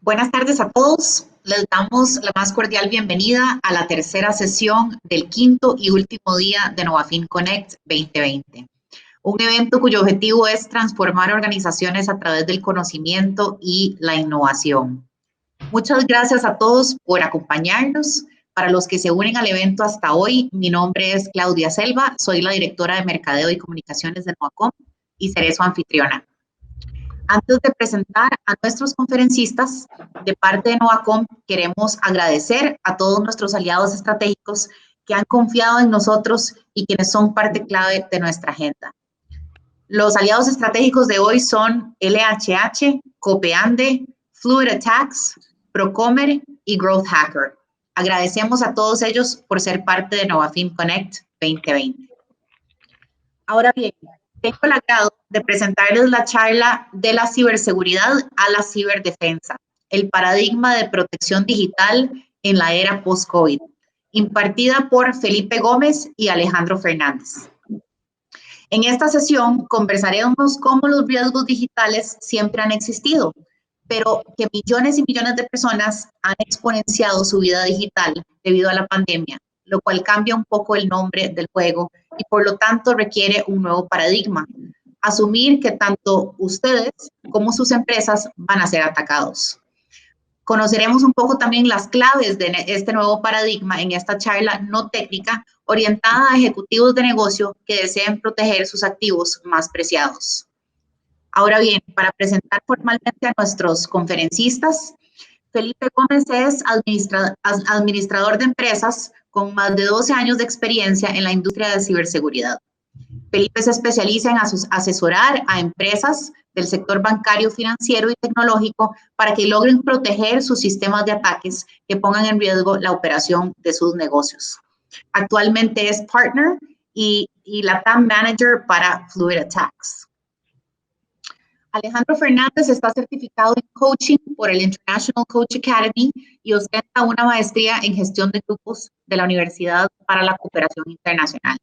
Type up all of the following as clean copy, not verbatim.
Buenas tardes a todos. Les damos la más cordial bienvenida a la tercera sesión del quinto y último día de Novafin Connect 2020. Un evento cuyo objetivo es transformar organizaciones a través del conocimiento y la innovación. Muchas gracias a todos por acompañarnos. Para los que se unen al evento hasta hoy, mi nombre es Claudia Selva, soy la directora de Mercadeo y Comunicaciones de Novacom y seré su anfitriona. Antes de presentar a nuestros conferencistas, de parte de Novacom queremos agradecer a todos nuestros aliados estratégicos que han confiado en nosotros y quienes son parte clave de nuestra agenda. Los aliados estratégicos de hoy son LHH, Copeande, Fluid Attacks, Procomer y Growth Hacker. Agradecemos a todos ellos por ser parte de Novafin Connect 2020. Ahora bien, tengo el agrado de presentarles la charla de la ciberseguridad a la ciberdefensa, el paradigma de protección digital en la era post-COVID, impartida por Felipe Gómez y Alejandro Fernández. En esta sesión conversaremos cómo los riesgos digitales siempre han existido, pero que millones y millones de personas han exponenciado su vida digital debido a la pandemia, lo cual cambia un poco el nombre del juego y por lo tanto requiere un nuevo paradigma. Asumir que tanto ustedes como sus empresas van a ser atacados. Conoceremos un poco también las claves de este nuevo paradigma en esta charla no técnica orientada a ejecutivos de negocio que deseen proteger sus activos más preciados. Ahora bien, para presentar formalmente a nuestros conferencistas, Felipe Gómez es administrador de empresas con más de 12 años de experiencia en la industria de ciberseguridad. Felipe se especializa en asesorar a empresas del sector bancario, financiero y tecnológico para que logren proteger sus sistemas de ataques que pongan en riesgo la operación de sus negocios. Actualmente es partner y LATAM Manager para Fluid Attacks. Alejandro Fernández está certificado en coaching por el International Coach Academy y ostenta una maestría en gestión de grupos de la Universidad para la Cooperación Internacional.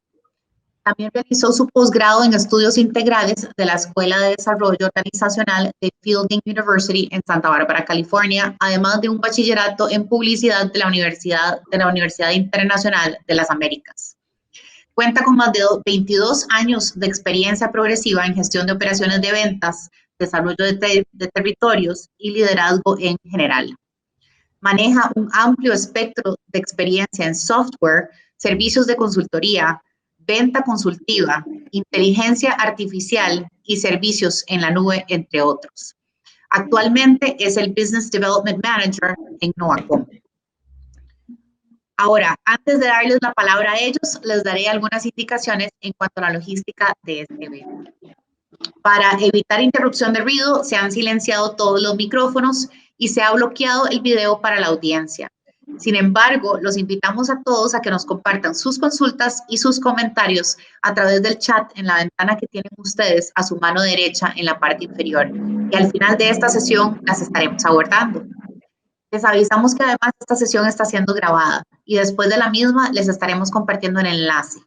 También realizó su posgrado en estudios integrales de la Escuela de Desarrollo Organizacional de Fielding University en Santa Bárbara, California, además de un bachillerato en publicidad de la Universidad Internacional de las Américas. Cuenta con más de 22 años de experiencia progresiva en gestión de operaciones de ventas, desarrollo de territorios y liderazgo en general. Maneja un amplio espectro de experiencia en software, servicios de consultoría, venta consultiva, inteligencia artificial y servicios en la nube, entre otros. Actualmente es el Business Development Manager en Novacom. Ahora, antes de darles la palabra a ellos, les daré algunas indicaciones en cuanto a la logística de este evento. Para evitar interrupción de ruido, se han silenciado todos los micrófonos y se ha bloqueado el video para la audiencia. Sin embargo, los invitamos a todos a que nos compartan sus consultas y sus comentarios a través del chat en la ventana que tienen ustedes a su mano derecha en la parte inferior. Y al final de esta sesión las estaremos abordando. Les avisamos que además esta sesión está siendo grabada y después de la misma les estaremos compartiendo el enlace.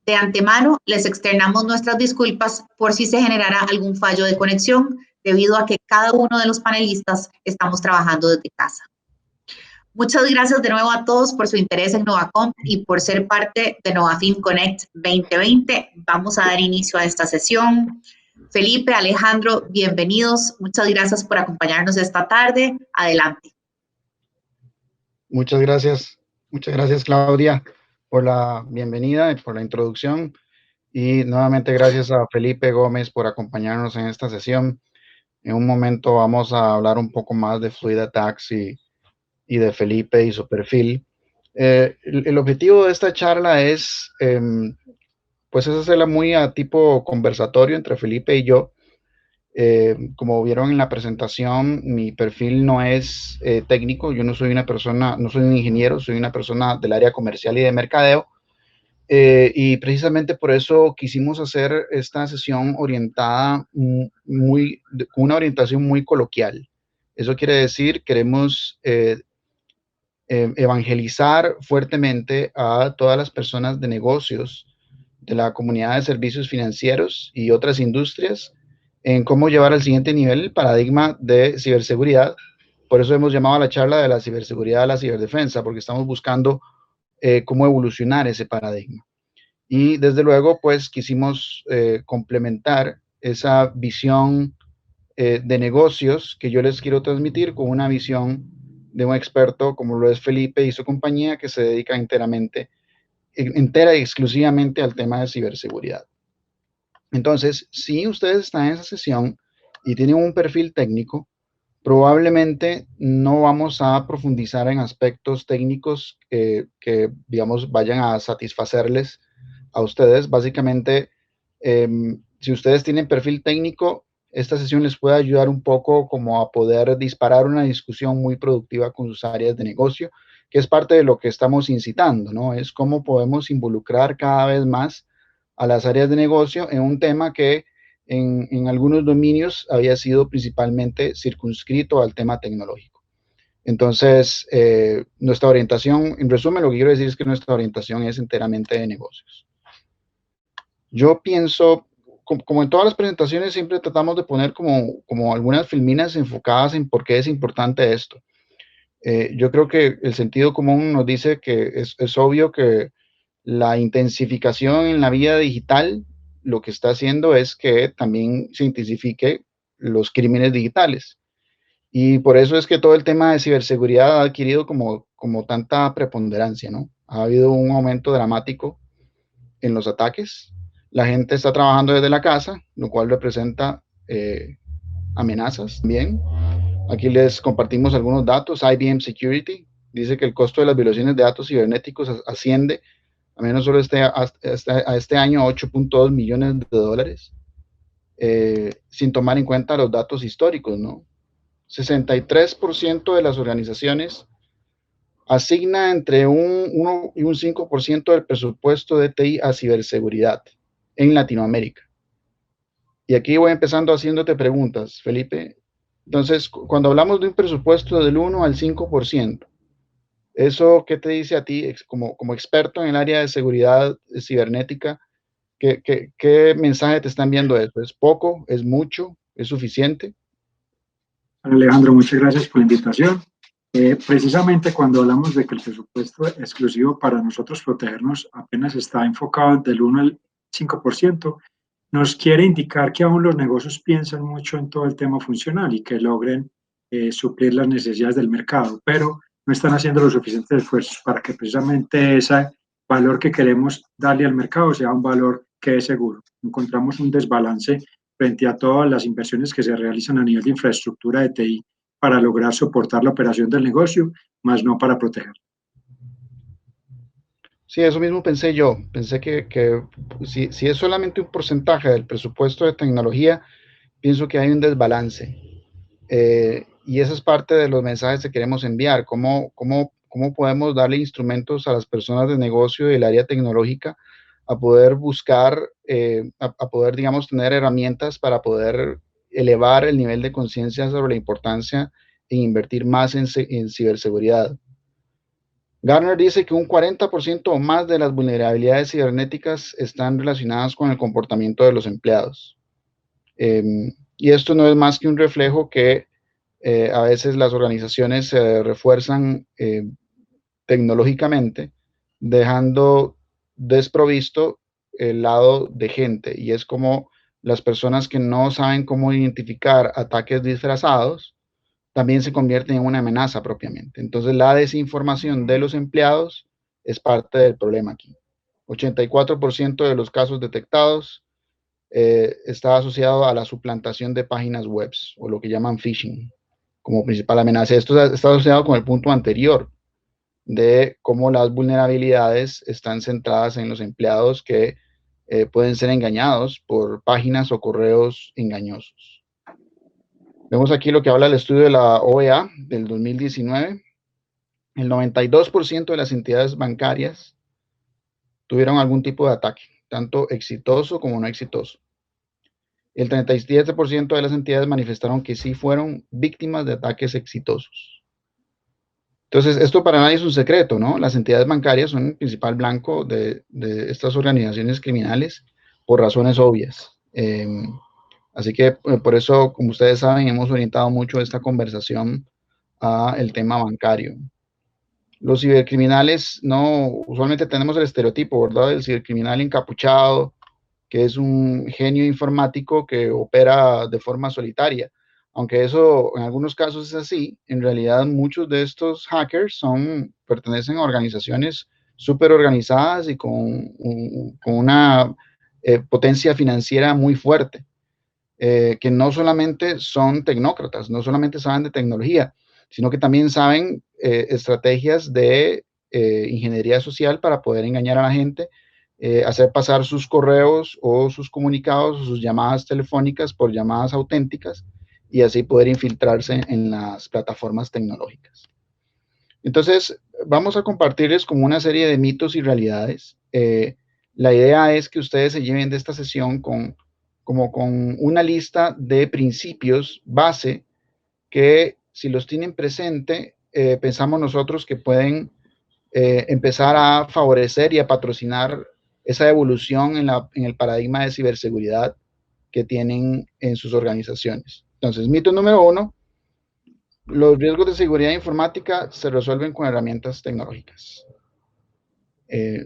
De antemano, les externamos nuestras disculpas por si se generara algún fallo de conexión debido a que cada uno de los panelistas estamos trabajando desde casa. Muchas gracias de nuevo a todos por su interés en Novacom y por ser parte de Novafin Connect 2020. Vamos a dar inicio a esta sesión. Felipe, Alejandro, bienvenidos. Muchas gracias por acompañarnos esta tarde. Adelante. Muchas gracias Claudia, por la bienvenida y por la introducción. Y nuevamente gracias a Felipe Gómez por acompañarnos en esta sesión. En un momento vamos a hablar un poco más de Fluid Attacks y de Felipe y su perfil. El objetivo de esta charla es, pues es hacerla muy a tipo conversatorio entre Felipe y yo. Como vieron en la presentación, mi perfil no es técnico. Yo no soy una persona, no soy un ingeniero, soy una persona del área comercial y de mercadeo. Y precisamente por eso quisimos hacer esta sesión orientada con una orientación muy coloquial. Eso quiere decir, queremos evangelizar fuertemente a todas las personas de negocios de la comunidad de servicios financieros y otras industrias en cómo llevar al siguiente nivel el paradigma de ciberseguridad por eso hemos llamado a la charla de la ciberseguridad a la ciberdefensa, porque estamos buscando cómo evolucionar ese paradigma. Y desde luego, pues quisimos complementar esa visión de negocios que yo les quiero transmitir con una visión de un experto como lo es Felipe y su compañía, que se dedica entera y exclusivamente al tema de ciberseguridad. Entonces, si ustedes están en esa sesión y tienen un perfil técnico, probablemente no vamos a profundizar en aspectos técnicos que, digamos, vayan a satisfacerles a ustedes. Básicamente, si ustedes tienen perfil técnico, esta sesión les puede ayudar un poco como a poder disparar una discusión muy productiva con sus áreas de negocio, que es parte de lo que estamos incitando, ¿no? Es cómo podemos involucrar cada vez más a las áreas de negocio en un tema que en algunos dominios había sido principalmente circunscrito al tema tecnológico. Entonces, nuestra orientación, en resumen, lo que quiero decir es que nuestra orientación es enteramente de negocios. Yo pienso, como en todas las presentaciones, siempre tratamos de poner como algunas filminas enfocadas en por qué es importante esto. Yo creo que el sentido común nos dice que es obvio que la intensificación en la vida digital lo que está haciendo es que también se intensifique los crímenes digitales. Y por eso es que todo el tema de ciberseguridad ha adquirido como tanta preponderancia, ¿no? Ha habido un aumento dramático en los ataques. La gente está trabajando desde la casa, lo cual representa amenazas también. Aquí les compartimos algunos datos. IBM Security dice que el costo de las violaciones de datos cibernéticos asciende a menos solo a este año 8.2 millones de dólares, sin tomar en cuenta los datos históricos, ¿no? 63% de las organizaciones asigna entre un 1 y un 5% del presupuesto de TI a ciberseguridad en Latinoamérica. Y aquí voy empezando haciéndote preguntas, Felipe. Entonces, cuando hablamos de un presupuesto del 1 al 5%, ¿eso qué te dice a ti como experto en el área de seguridad cibernética? ¿Qué mensaje te está enviando eso? ¿Es poco? ¿Es mucho? ¿Es suficiente? Alejandro, muchas gracias por la invitación. Precisamente cuando hablamos de que el presupuesto exclusivo para nosotros protegernos apenas está enfocado del 1 al 5%, nos quiere indicar que aún los negocios piensan mucho en todo el tema funcional y que logren suplir las necesidades del mercado, pero no están haciendo los suficientes esfuerzos para que precisamente ese valor que queremos darle al mercado sea un valor que es seguro. Encontramos un desbalance frente a todas las inversiones que se realizan a nivel de infraestructura de TI para lograr soportar la operación del negocio, más no para proteger. Sí, eso mismo pensé yo. Pensé que si es solamente un porcentaje del presupuesto de tecnología, pienso que hay un desbalance. Y esa es parte de los mensajes que queremos enviar. ¿Cómo podemos darle instrumentos a las personas de negocio del área tecnológica a poder buscar, a poder, digamos, tener herramientas para poder elevar el nivel de conciencia sobre la importancia de invertir más en ciberseguridad? Gartner dice que un 40% o más de las vulnerabilidades cibernéticas están relacionadas con el comportamiento de los empleados. Y esto no es más que un reflejo que a veces las organizaciones se refuerzan tecnológicamente, dejando desprovisto el lado de gente. Y es como las personas que no saben cómo identificar ataques disfrazados, también se convierten en una amenaza propiamente. Entonces, la desinformación de los empleados es parte del problema aquí. 84% de los casos detectados está asociado a la suplantación de páginas web o lo que llaman phishing como principal amenaza. Esto está asociado con el punto anterior de cómo las vulnerabilidades están centradas en los empleados que pueden ser engañados por páginas o correos engañosos. Vemos aquí lo que habla el estudio de la OEA del 2019. El 92% de las entidades bancarias tuvieron algún tipo de ataque, tanto exitoso como no exitoso. El 37% de las entidades manifestaron que sí fueron víctimas de ataques exitosos. Entonces, esto para nadie es un secreto, ¿no? Las entidades bancarias son el principal blanco de estas organizaciones criminales por razones obvias. Así que por eso, como ustedes saben, hemos orientado mucho esta conversación al tema bancario. Los cibercriminales, usualmente tenemos el estereotipo, ¿verdad? Del cibercriminal encapuchado, que es un genio informático que opera de forma solitaria. Aunque eso en algunos casos es así, en realidad muchos de estos hackers pertenecen a organizaciones súper organizadas y con una potencia financiera muy fuerte, que no solamente son tecnócratas, no solamente saben de tecnología, sino que también saben estrategias de ingeniería social para poder engañar a la gente, hacer pasar sus correos o sus comunicados o sus llamadas telefónicas por llamadas auténticas y así poder infiltrarse en las plataformas tecnológicas. Entonces, vamos a compartirles como una serie de mitos y realidades. La idea es que ustedes se lleven de esta sesión con una lista de principios base que, si los tienen presente, pensamos nosotros que pueden empezar a favorecer y a patrocinar esa evolución en el paradigma de ciberseguridad que tienen en sus organizaciones. Entonces, mito número 1, los riesgos de seguridad informática se resuelven con herramientas tecnológicas.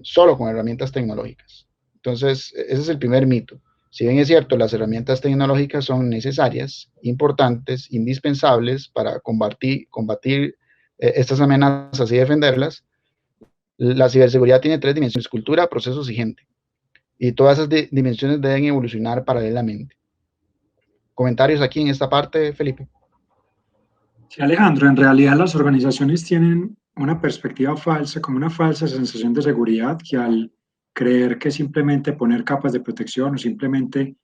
Solo con herramientas tecnológicas. Entonces, ese es el primer mito. Si bien es cierto, las herramientas tecnológicas son necesarias, importantes, indispensables para combatir estas amenazas y defenderlas, la ciberseguridad tiene 3 dimensiones: cultura, procesos y gente. Y todas esas dimensiones deben evolucionar paralelamente. ¿Comentarios aquí en esta parte, Felipe? Sí, Alejandro, en realidad las organizaciones tienen una perspectiva falsa, como una falsa sensación de seguridad, que al creer que simplemente poner capas de protección o simplemente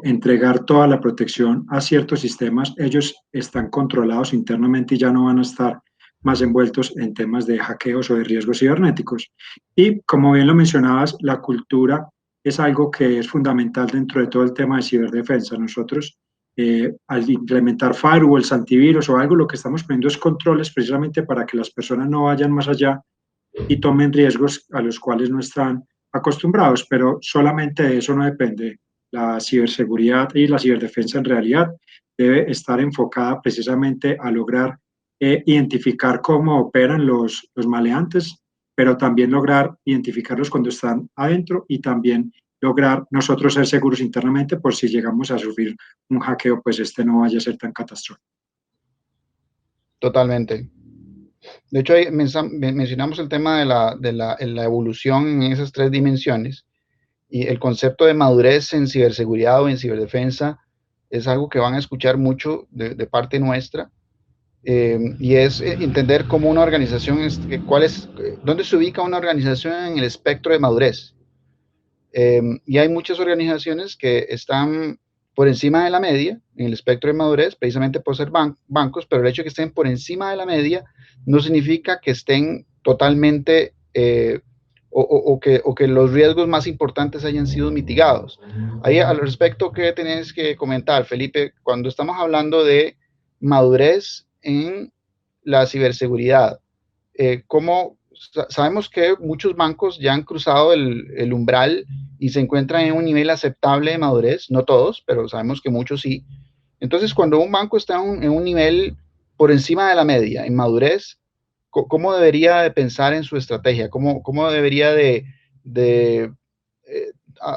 entregar toda la protección a ciertos sistemas, ellos están controlados internamente y ya no van a estar más envueltos en temas de hackeos o de riesgos cibernéticos. Y como bien lo mencionabas, la cultura es algo que es fundamental dentro de todo el tema de ciberdefensa. Nosotros, al implementar firewalls, antivirus o algo, lo que estamos poniendo es controles precisamente para que las personas no vayan más allá y tomen riesgos a los cuales no están acostumbrados, pero solamente de eso no depende. La ciberseguridad y la ciberdefensa en realidad debe estar enfocada precisamente a lograr identificar cómo operan los maleantes, pero también lograr identificarlos cuando están adentro y también lograr nosotros ser seguros internamente por si llegamos a sufrir un hackeo, pues este no vaya a ser tan catastrófico. Totalmente. De hecho, ahí mencionamos el tema de la evolución en esas 3 dimensiones, y el concepto de madurez en ciberseguridad o en ciberdefensa es algo que van a escuchar mucho de parte nuestra, y es entender cómo una organización, dónde se ubica una organización en el espectro de madurez. Y hay muchas organizaciones que están por encima de la media en el espectro de madurez, precisamente por ser bancos, pero el hecho de que estén por encima de la media no significa que estén totalmente o que los riesgos más importantes hayan sido mitigados. Ahí, al respecto, ¿qué tenés que comentar, Felipe? Cuando estamos hablando de madurez en la ciberseguridad, sabemos que muchos bancos ya han cruzado el umbral y se encuentran en un nivel aceptable de madurez, no todos, pero sabemos que muchos sí. Entonces, cuando un banco está en un nivel por encima de la media en madurez, ¿cómo debería de pensar en su estrategia? ¿Cómo debería de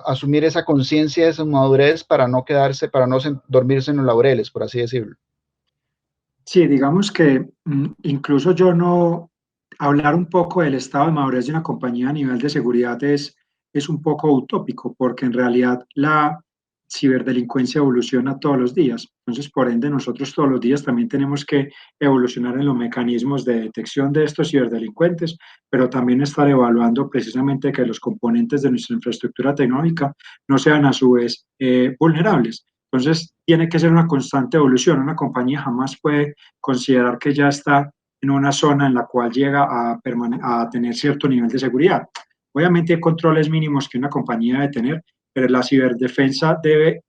asumir esa conciencia, esa madurez para no dormirse en los laureles, por así decirlo? Sí, digamos que incluso yo no, hablar un poco del estado de madurez de una compañía a nivel de seguridad es un poco utópico, porque en realidad la ciberdelincuencia evoluciona todos los días. Entonces, por ende, nosotros todos los días también tenemos que evolucionar en los mecanismos de detección de estos ciberdelincuentes, pero también estar evaluando precisamente que los componentes de nuestra infraestructura tecnológica no sean a su vez vulnerables. Entonces, tiene que ser una constante evolución. Una compañía jamás puede considerar que ya está en una zona en la cual llega a tener cierto nivel de seguridad. Obviamente hay controles mínimos que una compañía debe tener, pero la ciberdefensa debe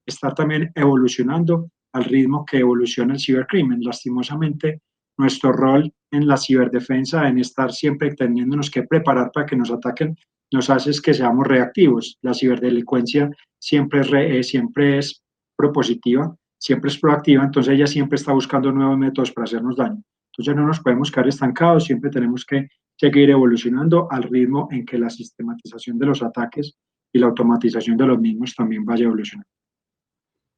estar también evolucionando al ritmo que evoluciona el cibercrimen. Lastimosamente, nuestro rol en la ciberdefensa, en estar siempre teniéndonos que preparar para que nos ataquen, nos hace que seamos reactivos. La ciberdelincuencia siempre es propositiva siempre es proactiva, entonces ella siempre está buscando nuevos métodos para hacernos daño. Entonces no nos podemos quedar estancados, siempre tenemos que seguir evolucionando al ritmo en que la sistematización de los ataques y la automatización de los mismos también vaya evolucionando.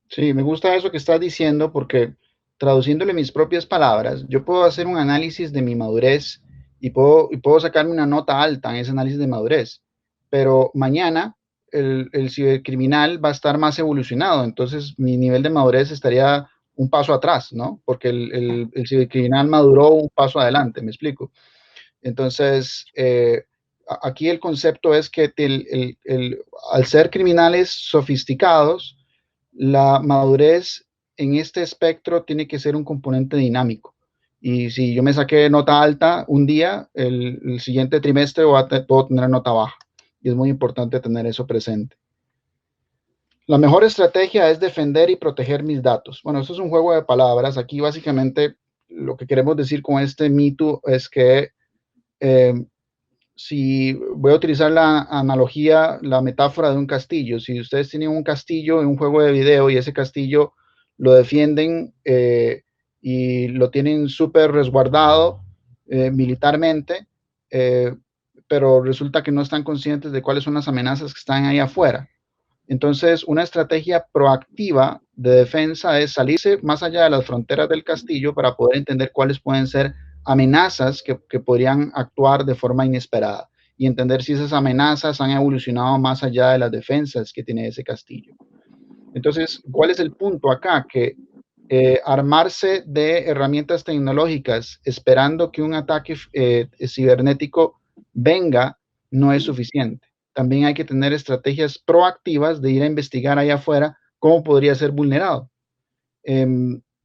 Sí, me gusta eso que estás diciendo porque traduciéndole mis propias palabras, yo puedo hacer un análisis de mi madurez y puedo sacarme una nota alta en ese análisis de madurez, pero mañana el cibercriminal va a estar más evolucionado, entonces mi nivel de madurez estaría un paso atrás, ¿no? Porque el cibercriminal maduró un paso adelante, ¿me explico? Entonces, aquí el concepto es que al ser criminales sofisticados, la madurez en este espectro tiene que ser un componente dinámico. Y si yo me saqué nota alta un día, el siguiente trimestre puedo tener nota baja. Y es muy importante tener eso presente. La mejor estrategia es defender y proteger mis datos. Bueno, eso es un juego de palabras. Aquí básicamente lo que queremos decir con este mito es que si voy a utilizar la analogía, la metáfora de un castillo, si ustedes tienen un castillo en un juego de video y ese castillo lo defienden y lo tienen súper resguardado militarmente, pero resulta que no están conscientes de cuáles son las amenazas que están ahí afuera. Entonces, una estrategia proactiva de defensa es salirse más allá de las fronteras del castillo para poder entender cuáles pueden ser amenazas que podrían actuar de forma inesperada y entender si esas amenazas han evolucionado más allá de las defensas que tiene ese castillo. Entonces, ¿cuál es el punto acá? Que armarse de herramientas tecnológicas esperando que un ataque cibernético venga no es suficiente. También hay que tener estrategias proactivas de ir a investigar allá afuera cómo podría ser vulnerado.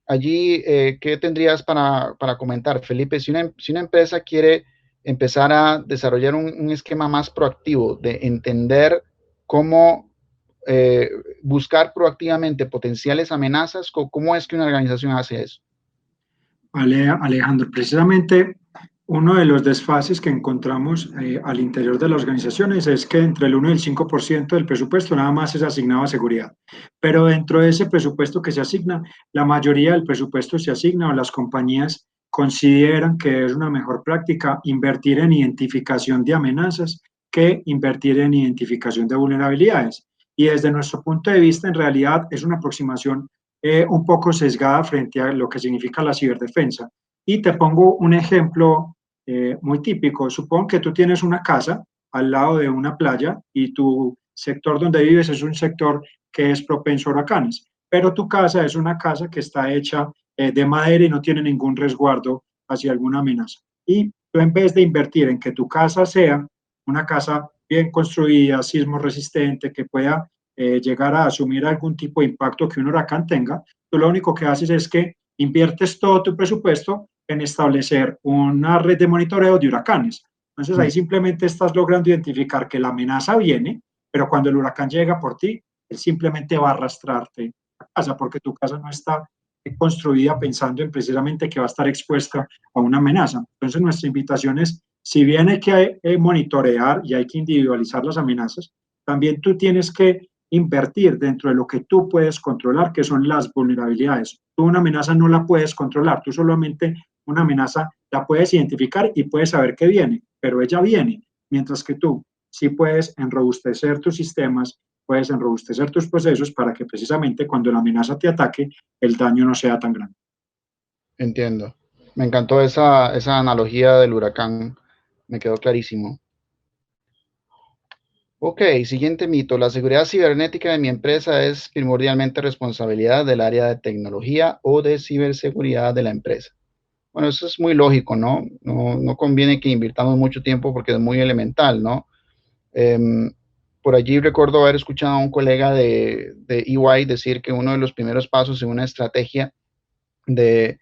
Allí, ¿qué tendrías para comentar, Felipe? Si una empresa quiere empezar a desarrollar un esquema más proactivo de entender cómo buscar proactivamente potenciales amenazas, ¿cómo es que una organización hace eso? Vale, Alejandro, precisamente uno de los desfases que encontramos al interior de las organizaciones es que entre el 1 y el 5% del presupuesto nada más es asignado a seguridad. Pero dentro de ese presupuesto que se asigna, la mayoría del presupuesto se asigna o las compañías consideran que es una mejor práctica invertir en identificación de amenazas que invertir en identificación de vulnerabilidades. Y desde nuestro punto de vista, en realidad es una aproximación un poco sesgada frente a lo que significa la ciberdefensa. Y te pongo un ejemplo muy típico. Supongo que tú tienes una casa al lado de una playa y tu sector donde vives es un sector que es propenso a huracanes, pero tu casa es una casa que está hecha de madera y no tiene ningún resguardo hacia alguna amenaza. Y tú en vez de invertir en que tu casa sea una casa bien construida, sismo resistente, que pueda llegar a asumir algún tipo de impacto que un huracán tenga, tú lo único que haces es que inviertes todo tu presupuesto en establecer una red de monitoreo de huracanes. Entonces ahí simplemente estás logrando identificar que la amenaza viene, pero cuando el huracán llega por ti, él simplemente va a arrastrarte a casa porque tu casa no está construida pensando en precisamente que va a estar expuesta a una amenaza. Entonces nuestra invitación es, si bien hay que monitorear y hay que individualizar las amenazas, también tú tienes que invertir dentro de lo que tú puedes controlar, que son las vulnerabilidades. Tú una amenaza no la puedes controlar, tú solamente una amenaza la puedes identificar y puedes saber que viene, pero ella viene, mientras que tú sí puedes enrobustecer tus sistemas, puedes enrobustecer tus procesos para que precisamente cuando la amenaza te ataque, el daño no sea tan grande. Entiendo. Me encantó esa analogía del huracán, me quedó clarísimo. Ok, siguiente mito. La seguridad cibernética de mi empresa es primordialmente responsabilidad del área de tecnología o de ciberseguridad de la empresa. Bueno, eso es muy lógico, ¿no? No conviene que invirtamos mucho tiempo porque es muy elemental, ¿no? Por allí recuerdo haber escuchado a un colega de EY decir que uno de los primeros pasos en una estrategia de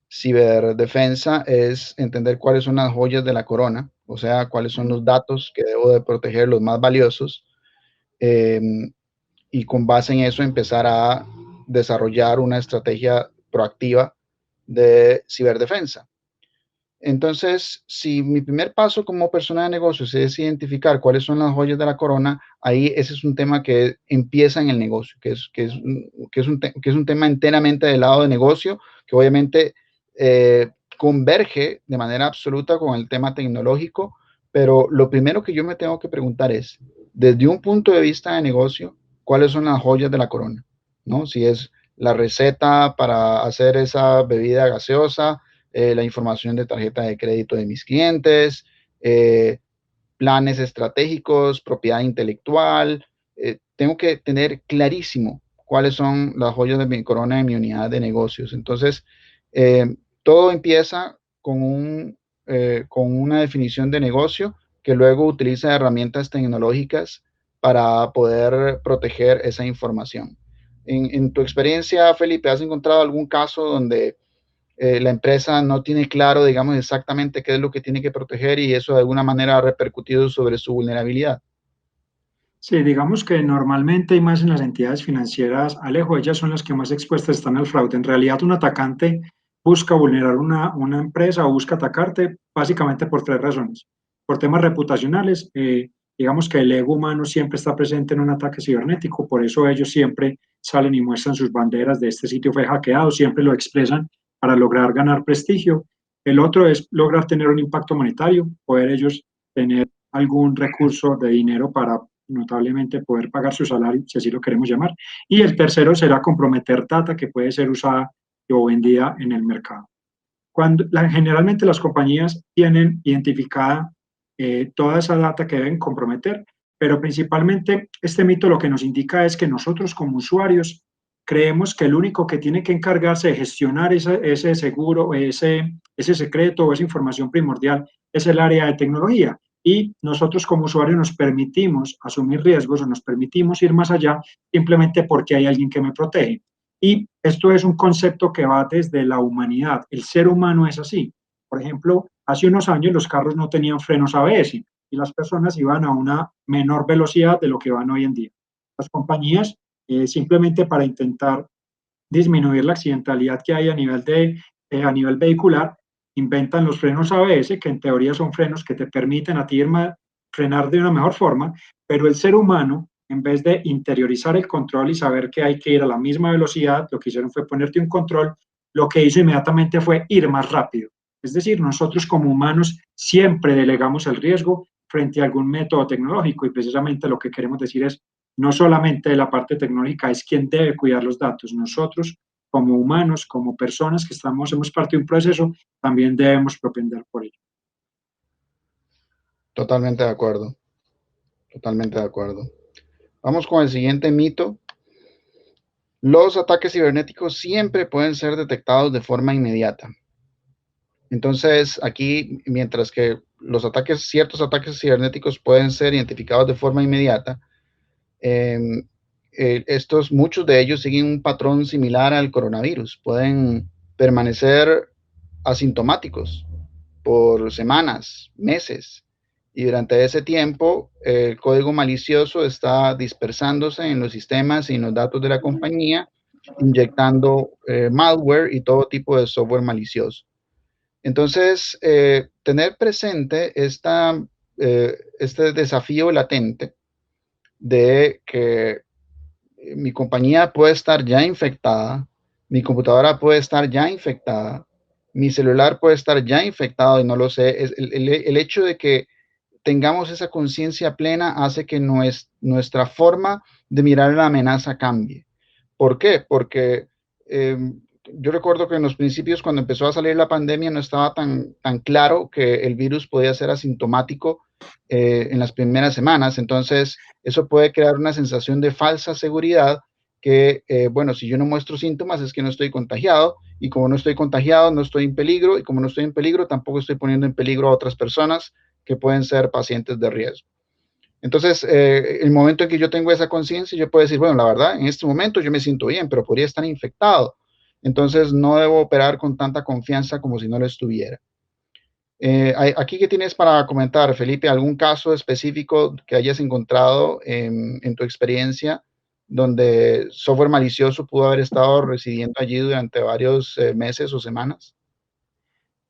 ciberdefensa es entender cuáles son las joyas de la corona, o sea, cuáles son los datos que debo de proteger, los más valiosos, y con base en eso empezar a desarrollar una estrategia proactiva de ciberdefensa. Entonces, si mi primer paso como persona de negocios es identificar cuáles son las joyas de la corona, ahí ese es un tema que empieza en el negocio, que es un tema enteramente del lado de negocio, que obviamente converge de manera absoluta con el tema tecnológico, pero lo primero que yo me tengo que preguntar es, desde un punto de vista de negocio, ¿cuáles son las joyas de la corona? ¿No? Si es la receta para hacer esa bebida gaseosa, la información de tarjeta de crédito de mis clientes, planes estratégicos, propiedad intelectual. Tengo que tener clarísimo cuáles son las joyas de mi corona de mi unidad de negocios. Entonces, todo empieza con una definición de negocio que luego utiliza herramientas tecnológicas para poder proteger esa información. En tu experiencia, Felipe, ¿has encontrado algún caso donde la empresa no tiene claro, digamos, exactamente qué es lo que tiene que proteger y eso de alguna manera ha repercutido sobre su vulnerabilidad? Sí, digamos que normalmente y más en las entidades financieras, Alejo, ellas son las que más expuestas están al fraude. En realidad, un atacante busca vulnerar una empresa o busca atacarte básicamente por tres razones. Por temas reputacionales, digamos que el ego humano siempre está presente en un ataque cibernético, por eso ellos siempre salen y muestran sus banderas de este sitio fue hackeado, siempre lo expresan para lograr ganar prestigio. El otro es lograr tener un impacto monetario, poder ellos tener algún recurso de dinero para notablemente poder pagar su salario, si así lo queremos llamar. Y el tercero será comprometer data que puede ser usada o vendida en el mercado. Generalmente las compañías tienen identificada toda esa data que deben comprometer, pero principalmente este mito lo que nos indica es que nosotros como usuarios creemos que el único que tiene que encargarse de gestionar ese seguro, ese secreto o esa información primordial es el área de tecnología. Y nosotros como usuarios nos permitimos asumir riesgos o nos permitimos ir más allá simplemente porque hay alguien que me protege. Y esto es un concepto que va desde la humanidad. El ser humano es así. Por ejemplo, hace unos años los carros no tenían frenos ABS y las personas iban a una menor velocidad de lo que van hoy en día. Las compañías, simplemente para intentar disminuir la accidentalidad que hay a nivel vehicular, inventan los frenos ABS, que en teoría son frenos que te permiten a ti frenar de una mejor forma, pero el ser humano, en vez de interiorizar el control y saber que hay que ir a la misma velocidad, lo que hicieron fue ponerte un control, lo que hizo inmediatamente fue ir más rápido. Es decir, nosotros como humanos siempre delegamos el riesgo frente a algún método tecnológico y precisamente lo que queremos decir es no solamente la parte tecnológica es quien debe cuidar los datos, nosotros como humanos, como personas que somos parte de un proceso, también debemos propender por ello. Totalmente de acuerdo, totalmente de acuerdo. Vamos con el siguiente mito. Los ataques cibernéticos siempre pueden ser detectados de forma inmediata. Entonces, aquí, mientras que ciertos ataques cibernéticos pueden ser identificados de forma inmediata, muchos de ellos siguen un patrón similar al coronavirus. Pueden permanecer asintomáticos por semanas, meses, y durante ese tiempo el código malicioso está dispersándose en los sistemas y en los datos de la compañía, inyectando malware y todo tipo de software malicioso. Entonces, tener presente este desafío latente de que mi compañía puede estar ya infectada, mi computadora puede estar ya infectada, mi celular puede estar ya infectado y no lo sé. El hecho de que tengamos esa conciencia plena hace que nuestra forma de mirar la amenaza cambie. ¿Por qué? Porque yo recuerdo que en los principios, cuando empezó a salir la pandemia, no estaba tan claro que el virus podía ser asintomático en las primeras semanas. Entonces, eso puede crear una sensación de falsa seguridad que, bueno, si yo no muestro síntomas es que no estoy contagiado, y como no estoy contagiado, no estoy en peligro, y como no estoy en peligro, tampoco estoy poniendo en peligro a otras personas que pueden ser pacientes de riesgo. Entonces, el momento en que yo tengo esa conciencia, yo puedo decir, bueno, la verdad, en este momento yo me siento bien, pero podría estar infectado. Entonces, no debo operar con tanta confianza como si no lo estuviera. Aquí, ¿qué tienes para comentar, Felipe? ¿Algún caso específico que hayas encontrado en tu experiencia donde software malicioso pudo haber estado residiendo allí durante varios meses o semanas?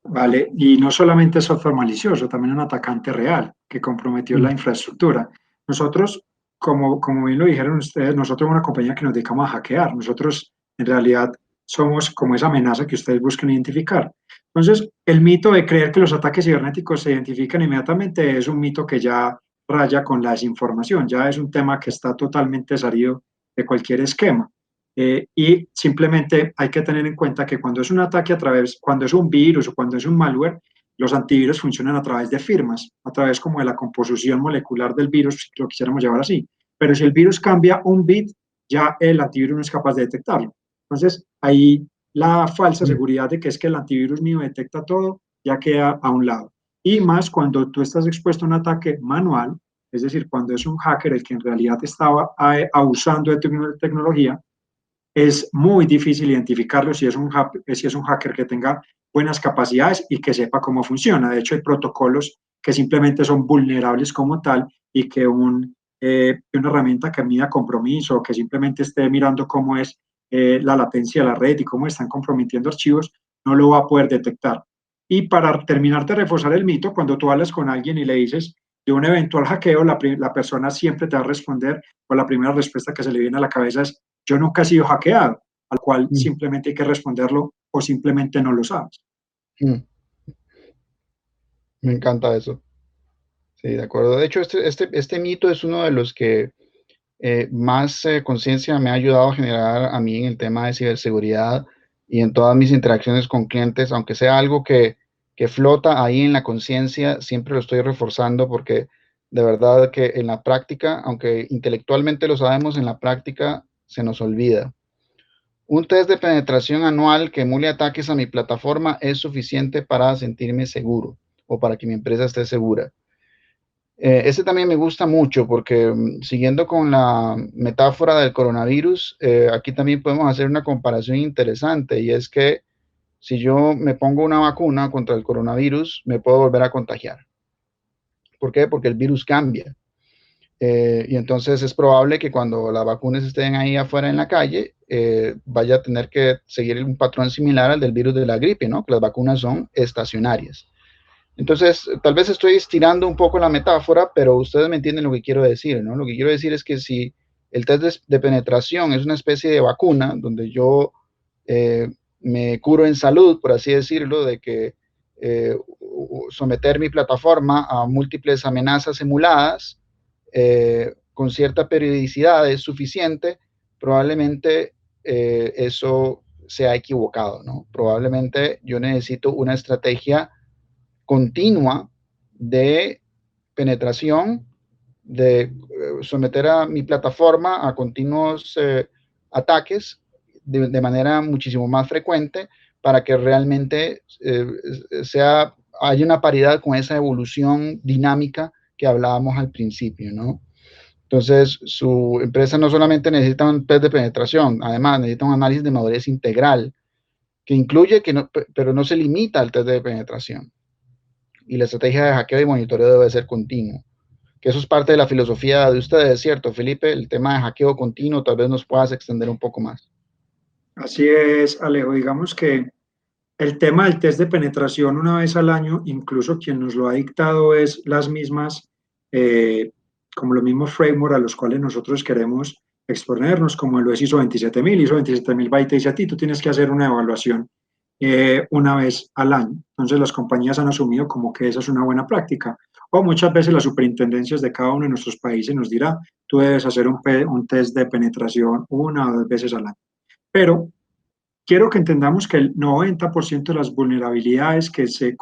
¿vale? Y no solamente software malicioso, también un atacante real que comprometió la infraestructura. Nosotros, como bien lo dijeron ustedes, nosotros somos una compañía que nos dedicamos a hackear. Nosotros, en realidad, somos como esa amenaza que ustedes buscan identificar. Entonces, el mito de creer que los ataques cibernéticos se identifican inmediatamente es un mito que ya raya con la desinformación, ya es un tema que está totalmente salido de cualquier esquema. Y simplemente hay que tener en cuenta que cuando es un ataque cuando es un virus o cuando es un malware, los antivirus funcionan a través de firmas, a través como de la composición molecular del virus, si lo quisiéramos llevar así. Pero si el virus cambia un bit, ya el antivirus no es capaz de detectarlo. Entonces, ahí la falsa seguridad de que es que el antivirus mío detecta todo, ya queda a un lado. Y más cuando tú estás expuesto a un ataque manual, es decir, cuando es un hacker el que en realidad estaba abusando de tecnología, es muy difícil identificarlo si es un hacker que tenga buenas capacidades y que sepa cómo funciona. De hecho, hay protocolos que simplemente son vulnerables como tal y que una herramienta que mida compromiso o que simplemente esté mirando cómo es la latencia de la red y cómo están comprometiendo archivos, no lo va a poder detectar. Y para terminar de reforzar el mito, cuando tú hablas con alguien y le dices de un eventual hackeo, la persona siempre te va a responder, o la primera respuesta que se le viene a la cabeza es: yo nunca he sido hackeado, al cual simplemente hay que responderlo o simplemente no lo sabes. Me encanta eso. Sí, de acuerdo. De hecho, este mito es uno de los que más conciencia me ha ayudado a generar a mí en el tema de ciberseguridad y en todas mis interacciones con clientes, aunque sea algo que flota ahí en la conciencia, siempre lo estoy reforzando porque de verdad que en la práctica, aunque intelectualmente lo sabemos, en la práctica se nos olvida. Un test de penetración anual que emule ataques a mi plataforma es suficiente para sentirme seguro o para que mi empresa esté segura. Este también me gusta mucho porque siguiendo con la metáfora del coronavirus, aquí también podemos hacer una comparación interesante y es que si yo me pongo una vacuna contra el coronavirus, me puedo volver a contagiar. ¿Por qué? Porque el virus cambia. Y entonces es probable que cuando las vacunas estén ahí afuera en la calle, vaya a tener que seguir un patrón similar al del virus de la gripe, ¿no? Que las vacunas son estacionarias. Entonces, tal vez estoy estirando un poco la metáfora, pero ustedes me entienden lo que quiero decir, ¿no? Lo que quiero decir es que si el test de penetración es una especie de vacuna donde yo me curo en salud, por así decirlo, de que someter mi plataforma a múltiples amenazas emuladas con cierta periodicidad es suficiente, probablemente eso sea equivocado, ¿no? Probablemente yo necesito una estrategia continua de penetración, de someter a mi plataforma a continuos ataques de manera muchísimo más frecuente para que realmente haya una paridad con esa evolución dinámica que hablábamos al principio, ¿no? Entonces, su empresa no solamente necesita un test de penetración, además necesita un análisis de madurez integral que incluye, pero no se limita al test de penetración. Y la estrategia de hackeo y monitoreo debe ser continuo. Que eso es parte de la filosofía de ustedes, ¿cierto, Felipe? El tema de hackeo continuo, tal vez nos puedas extender un poco más. Así es, Alejo. Digamos que el tema del test de penetración una vez al año, incluso quien nos lo ha dictado es las mismas, como los mismos frameworks a los cuales nosotros queremos exponernos, como lo es ISO 27000. ISO 27000 va y te dice a ti, tú tienes que hacer una evaluación una vez al año. Entonces las compañías han asumido como que esa es una buena práctica. O muchas veces las superintendencias de cada uno de nuestros países nos dirá, tú debes hacer un test de penetración 1 o 2 veces al año. Pero quiero que entendamos que el 90% de las vulnerabilidades que se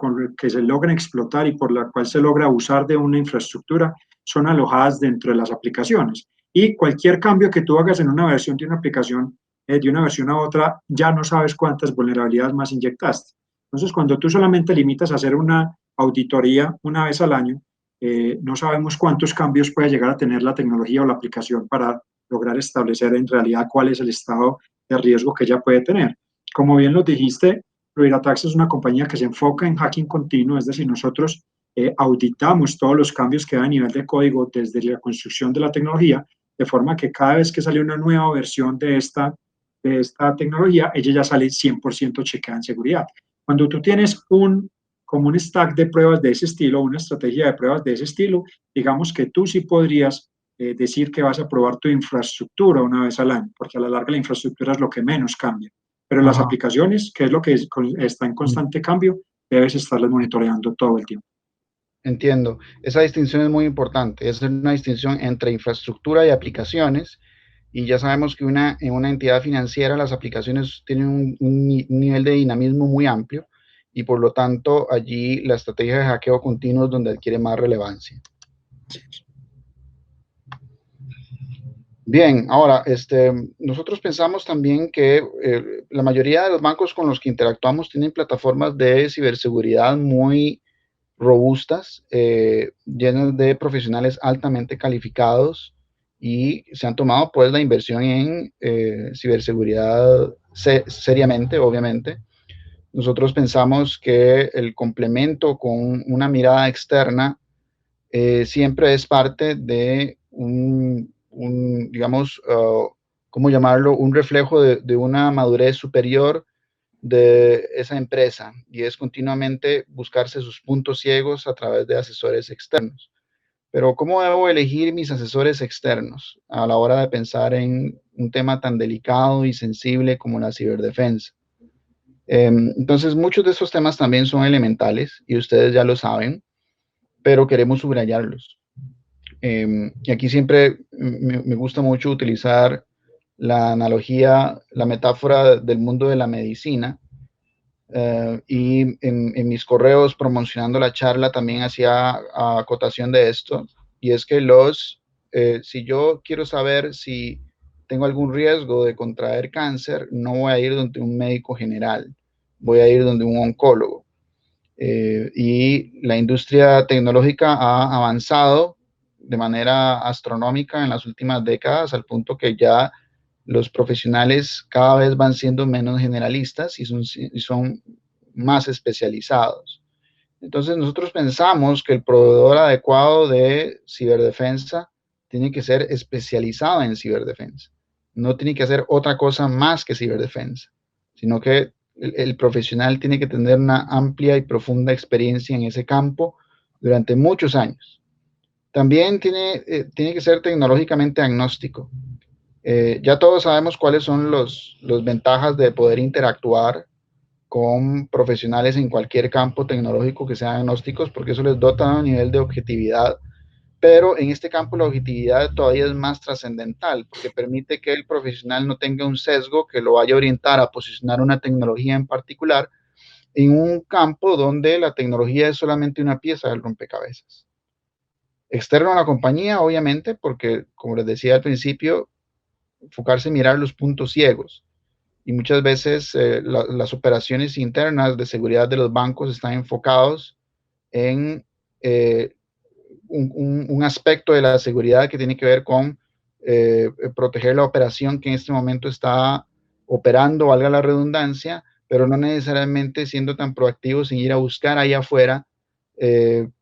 logran explotar y por la cual se logra abusar de una infraestructura son alojadas dentro de las aplicaciones. Y cualquier cambio que tú hagas en una versión de una aplicación, de una versión a otra, ya no sabes cuántas vulnerabilidades más inyectaste. Entonces, cuando tú solamente limitas a hacer una auditoría una vez al año, no sabemos cuántos cambios puede llegar a tener la tecnología o la aplicación para lograr establecer en realidad cuál es el estado de riesgo que ella puede tener. Como bien lo dijiste, Fluidatax es una compañía que se enfoca en hacking continuo, es decir, nosotros auditamos todos los cambios que hay a nivel de código desde la construcción de la tecnología, de forma que cada vez que sale una nueva versión de esta tecnología, ella ya sale 100% chequeada en seguridad. Cuando tú tienes un como un stack de pruebas de ese estilo, una estrategia de pruebas de ese estilo, digamos que tú sí podrías decir que vas a probar tu infraestructura una vez al año, porque a la larga la infraestructura es lo que menos cambia. Pero las aplicaciones, que es lo que está en constante cambio, debes estarlas monitoreando todo el tiempo. Entiendo. Esa distinción es muy importante. Es una distinción entre infraestructura y aplicaciones. Y ya sabemos que en una entidad financiera las aplicaciones tienen un nivel de dinamismo muy amplio y por lo tanto allí la estrategia de hackeo continuo es donde adquiere más relevancia. Bien, ahora, nosotros pensamos también que la mayoría de los bancos con los que interactuamos tienen plataformas de ciberseguridad muy robustas, llenas de profesionales altamente calificados y se han tomado pues la inversión en ciberseguridad seriamente, obviamente. Nosotros pensamos que el complemento con una mirada externa siempre es parte de digamos, ¿cómo llamarlo? Un reflejo de una madurez superior de esa empresa y es continuamente buscarse sus puntos ciegos a través de asesores externos. Pero ¿cómo debo elegir mis asesores externos a la hora de pensar en un tema tan delicado y sensible como la ciberdefensa? Entonces, muchos de esos temas también son elementales y ustedes ya lo saben, pero queremos subrayarlos. Y aquí siempre me gusta mucho utilizar la analogía, la metáfora del mundo de la medicina. Y en mis correos promocionando la charla también hacía acotación de esto, y es que si yo quiero saber si tengo algún riesgo de contraer cáncer, no voy a ir donde un médico general, voy a ir donde un oncólogo. Y la industria tecnológica ha avanzado de manera astronómica en las últimas décadas al punto que ya los profesionales cada vez van siendo menos generalistas y son más especializados. Entonces nosotros pensamos que el proveedor adecuado de ciberdefensa tiene que ser especializado en ciberdefensa. No tiene que hacer otra cosa más que ciberdefensa, sino que el profesional tiene que tener una amplia y profunda experiencia en ese campo durante muchos años. También tiene que ser tecnológicamente agnóstico. Ya todos sabemos cuáles son las ventajas de poder interactuar con profesionales en cualquier campo tecnológico que sean agnósticos, porque eso les dota de un nivel de objetividad, pero en este campo la objetividad todavía es más trascendental, porque permite que el profesional no tenga un sesgo que lo vaya a orientar a posicionar una tecnología en particular en un campo donde la tecnología es solamente una pieza del rompecabezas. Externo a la compañía, obviamente, porque, como les decía al principio, enfocarse en mirar los puntos ciegos. Y muchas veces las operaciones internas de seguridad de los bancos están enfocados en un aspecto de la seguridad que tiene que ver con proteger la operación que en este momento está operando, valga la redundancia, pero no necesariamente siendo tan proactivos en ir a buscar ahí afuera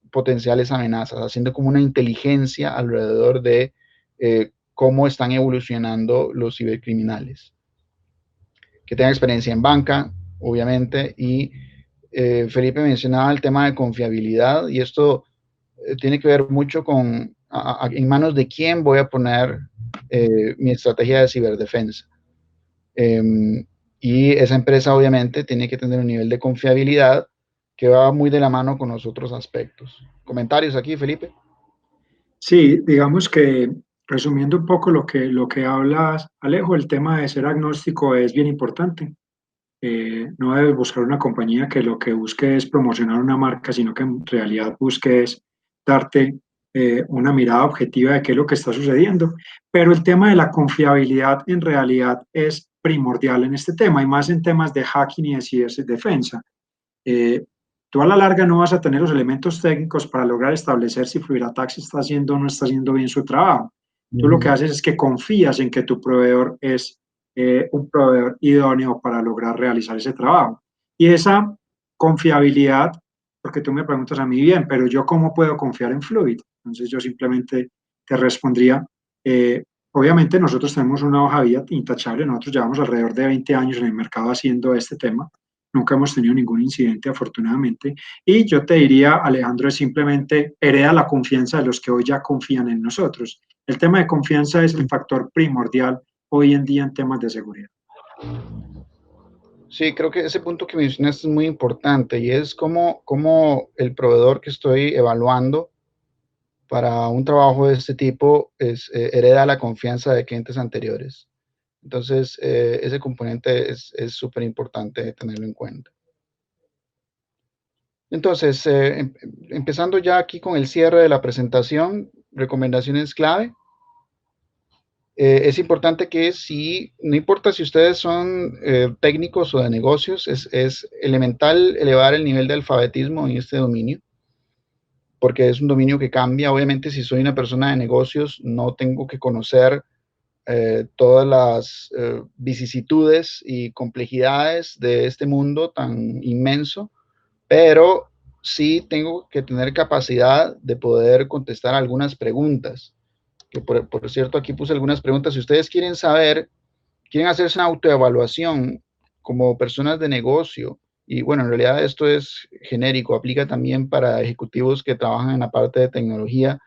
potenciales amenazas, haciendo como una inteligencia alrededor de cómo están evolucionando los cibercriminales. Que tenga experiencia en banca, obviamente, y Felipe mencionaba el tema de confiabilidad, y esto tiene que ver mucho con en manos de quién voy a poner mi estrategia de ciberdefensa. Y esa empresa, obviamente, tiene que tener un nivel de confiabilidad que va muy de la mano con los otros aspectos. ¿Comentarios aquí, Felipe? Sí, digamos que resumiendo un poco lo que hablas, Alejo, el tema de ser agnóstico es bien importante. No debes buscar una compañía que lo que busque es promocionar una marca, sino que en realidad busque es darte una mirada objetiva de qué es lo que está sucediendo. Pero el tema de la confiabilidad en realidad es primordial en este tema, y más en temas de hacking y de ciberdefensa. Tú a la larga no vas a tener los elementos técnicos para lograr establecer si FluidAttack está haciendo o no está haciendo bien su trabajo. Tú lo que haces es que confías en que tu proveedor es un proveedor idóneo para lograr realizar ese trabajo. Y esa confiabilidad, porque tú me preguntas a mí, bien, pero yo cómo puedo confiar en Fluid. Entonces yo simplemente te respondría, obviamente nosotros tenemos una hoja de vida intachable, nosotros llevamos alrededor de 20 años en el mercado haciendo este tema. nunca hemos tenido ningún incidente afortunadamente, y yo te diría, Alejandro, es simplemente hereda la confianza de los que hoy ya confían en nosotros. El tema de confianza es el factor primordial hoy en día en temas de seguridad. Sí, creo que ese punto que mencionaste es muy importante y es cómo el proveedor que estoy evaluando para un trabajo de este tipo hereda la confianza de clientes anteriores. Entonces, ese componente es súper importante tenerlo en cuenta. Entonces, empezando ya aquí con el cierre de la presentación, recomendaciones clave. Es importante que no importa si ustedes son técnicos o de negocios, es elemental elevar el nivel de alfabetismo en este dominio, porque es un dominio que cambia. Obviamente, si soy una persona de negocios, no tengo que conocer todas las vicisitudes y complejidades de este mundo tan inmenso, pero sí tengo que tener capacidad de poder contestar algunas preguntas. Que por cierto, aquí puse algunas preguntas. Si ustedes quieren hacerse una autoevaluación como personas de negocio, y bueno, en realidad esto es genérico, aplica también para ejecutivos que trabajan en la parte de tecnología,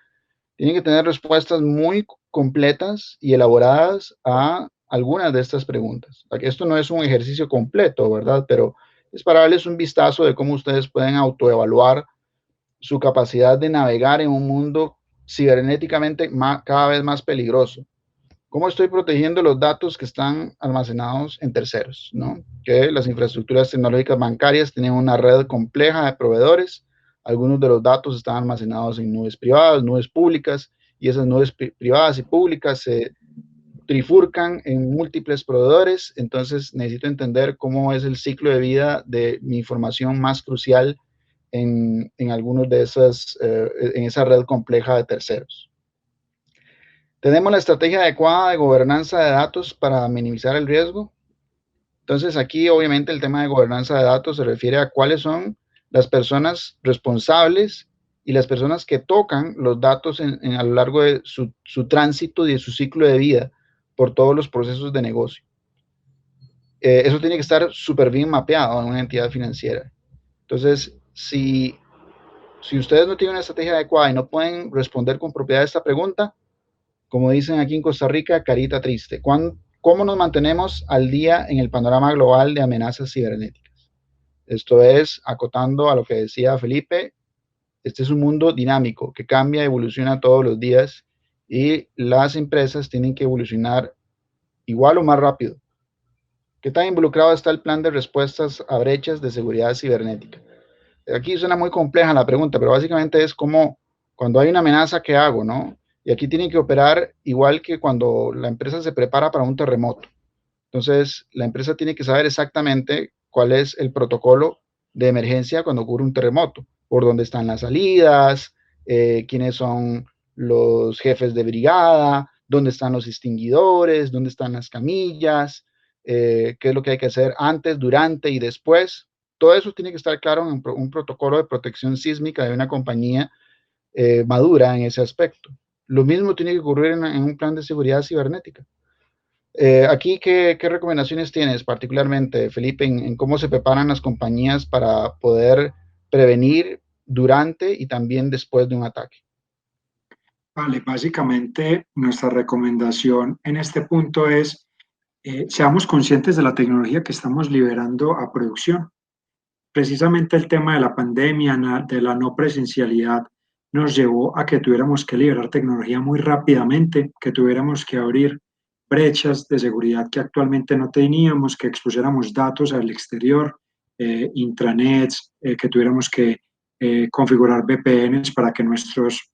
tienen que tener respuestas muy completas y elaboradas a algunas de estas preguntas. Esto no es un ejercicio completo, ¿verdad? Pero es para darles un vistazo de cómo ustedes pueden autoevaluar su capacidad de navegar en un mundo cibernéticamente cada vez más peligroso. ¿Cómo estoy protegiendo los datos que están almacenados en terceros? ¿No? Que las infraestructuras tecnológicas bancarias tienen una red compleja de proveedores. Algunos de los datos están almacenados en nubes privadas, nubes públicas, y esas nubes privadas y públicas se trifurcan en múltiples proveedores. Entonces necesito entender cómo es el ciclo de vida de mi información más crucial en algunos de esas, en esa red compleja de terceros. Tenemos la estrategia adecuada de gobernanza de datos para minimizar el riesgo. Entonces, aquí obviamente el tema de gobernanza de datos se refiere a cuáles son las personas responsables y las personas que tocan los datos a lo largo de su tránsito y de su ciclo de vida por todos los procesos de negocio. Eso tiene que estar súper bien mapeado en una entidad financiera. Entonces, si ustedes no tienen una estrategia adecuada y no pueden responder con propiedad a esta pregunta, como dicen aquí en Costa Rica, carita triste. ¿Cómo nos mantenemos al día en el panorama global de amenazas cibernéticas? Esto es, acotando a lo que decía Felipe, este es un mundo dinámico que cambia, evoluciona todos los días y las empresas tienen que evolucionar igual o más rápido. ¿Qué tan involucrado está el plan de respuestas a brechas de seguridad cibernética? Aquí suena muy compleja la pregunta, pero básicamente es como cuando hay una amenaza, ¿qué hago, no? Y aquí tienen que operar igual que cuando la empresa se prepara para un terremoto. Entonces, la empresa tiene que saber exactamente cuál es el protocolo de emergencia cuando ocurre un terremoto, por dónde están las salidas, quiénes son los jefes de brigada, dónde están los extinguidores, dónde están las camillas, qué es lo que hay que hacer antes, durante y después. Todo eso tiene que estar claro en un protocolo de protección sísmica de una compañía madura en ese aspecto. Lo mismo tiene que ocurrir en un plan de seguridad cibernética. Aquí, ¿qué recomendaciones tienes particularmente, Felipe, en cómo se preparan las compañías para poder prevenir durante y también después de un ataque? Vale, básicamente nuestra recomendación en este punto es seamos conscientes de la tecnología que estamos liberando a producción. Precisamente el tema de la pandemia, de la no presencialidad, nos llevó a que tuviéramos que liberar tecnología muy rápidamente, que tuviéramos que abrir brechas de seguridad que actualmente no teníamos, que expusiéramos datos al exterior, intranets, que tuviéramos que configurar VPNs para que nuestros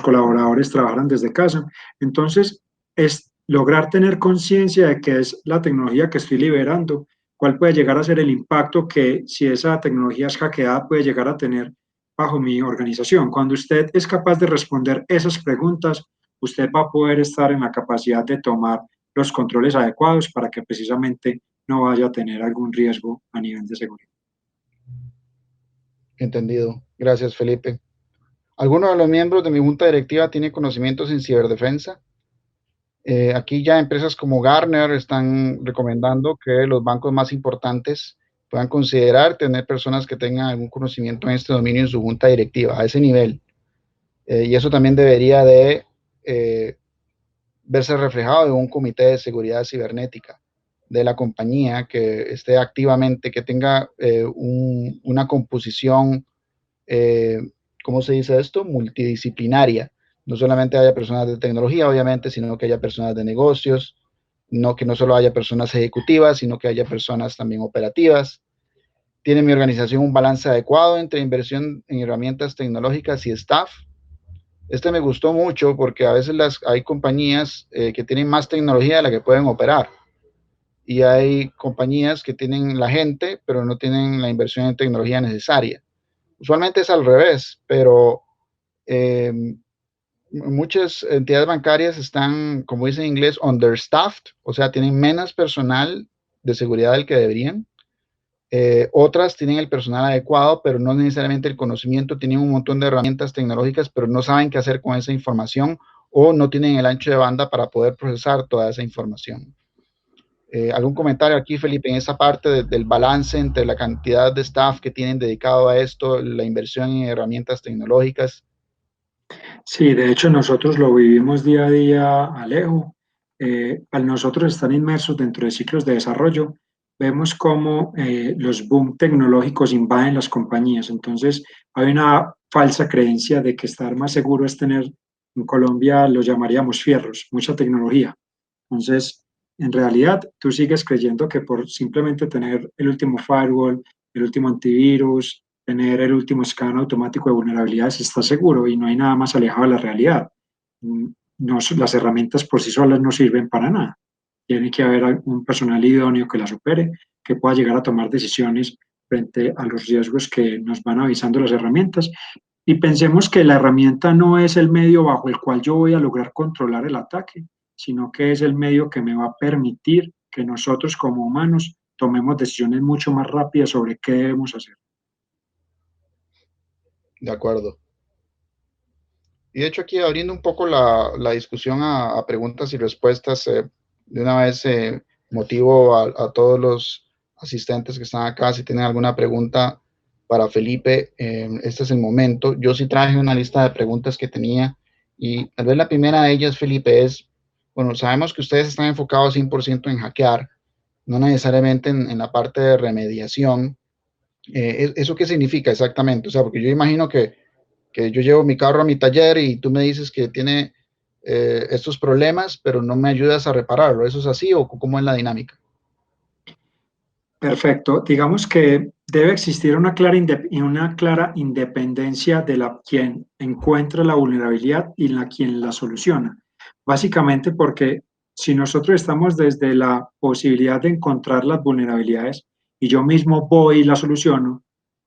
colaboradores trabajaran desde casa. Entonces, es lograr tener conciencia de qué es la tecnología que estoy liberando, cuál puede llegar a ser el impacto que si esa tecnología es hackeada puede llegar a tener bajo mi organización. Cuando usted es capaz de responder esas preguntas, usted va a poder estar en la capacidad de tomar los controles adecuados para que precisamente no vaya a tener algún riesgo a nivel de seguridad. Entendido. Gracias, Felipe. ¿Alguno de los miembros de mi junta directiva tiene conocimientos en ciberdefensa? Aquí ya empresas como Gartner están recomendando que los bancos más importantes puedan considerar tener personas que tengan algún conocimiento en este dominio en su junta directiva, a ese nivel. Y eso también debería de verse reflejado en un comité de seguridad cibernética de la compañía que esté activamente, que tenga una composición, ¿cómo se dice esto? Multidisciplinaria. No solamente haya personas de tecnología, obviamente, sino que haya personas de negocios, que no solo haya personas ejecutivas, sino que haya personas también operativas. ¿Tiene mi organización un balance adecuado entre inversión en herramientas tecnológicas y staff? Este me gustó mucho porque a veces hay compañías que tienen más tecnología de la que pueden operar. Y hay compañías que tienen la gente, pero no tienen la inversión en tecnología necesaria. Usualmente es al revés, pero muchas entidades bancarias están, como dice en inglés, understaffed, o sea, tienen menos personal de seguridad del que deberían. Otras tienen el personal adecuado, pero no necesariamente el conocimiento, tienen un montón de herramientas tecnológicas, pero no saben qué hacer con esa información o no tienen el ancho de banda para poder procesar toda esa información. ¿Algún comentario aquí, Felipe, en esa parte del balance entre la cantidad de staff que tienen dedicado a esto, la inversión en herramientas tecnológicas? Sí, de hecho nosotros lo vivimos día a día, Alejo. Al nosotros estar inmersos dentro de ciclos de desarrollo, vemos cómo los boom tecnológicos invaden las compañías. Entonces, hay una falsa creencia de que estar más seguro es tener, en Colombia lo llamaríamos fierros, mucha tecnología. Entonces, en realidad, tú sigues creyendo que por simplemente tener el último firewall, el último antivirus, tener el último scan automático de vulnerabilidades, estás seguro y no hay nada más alejado de la realidad. No, las herramientas por sí solas no sirven para nada. Tiene que haber un personal idóneo que las opere, que pueda llegar a tomar decisiones frente a los riesgos que nos van avisando las herramientas. Y pensemos que la herramienta no es el medio bajo el cual yo voy a lograr controlar el ataque, sino que es el medio que me va a permitir que nosotros como humanos tomemos decisiones mucho más rápidas sobre qué debemos hacer. De acuerdo. Y de hecho aquí abriendo un poco la discusión a preguntas y respuestas, de una vez motivo a todos los asistentes que están acá, si tienen alguna pregunta para Felipe, este es el momento. Yo sí traje una lista de preguntas que tenía y tal vez la primera de ellas, Felipe, es, bueno, sabemos que ustedes están enfocados 100% en hackear, no necesariamente en la parte de remediación. ¿Eso qué significa exactamente? O sea, porque yo imagino que yo llevo mi carro a mi taller y tú me dices que tiene estos problemas, pero no me ayudas a repararlo. ¿Eso es así o cómo es la dinámica? Perfecto. Digamos que debe existir una clara independencia de quien encuentra la vulnerabilidad y quien la soluciona. Básicamente porque si nosotros estamos desde la posibilidad de encontrar las vulnerabilidades y yo mismo voy y la soluciono,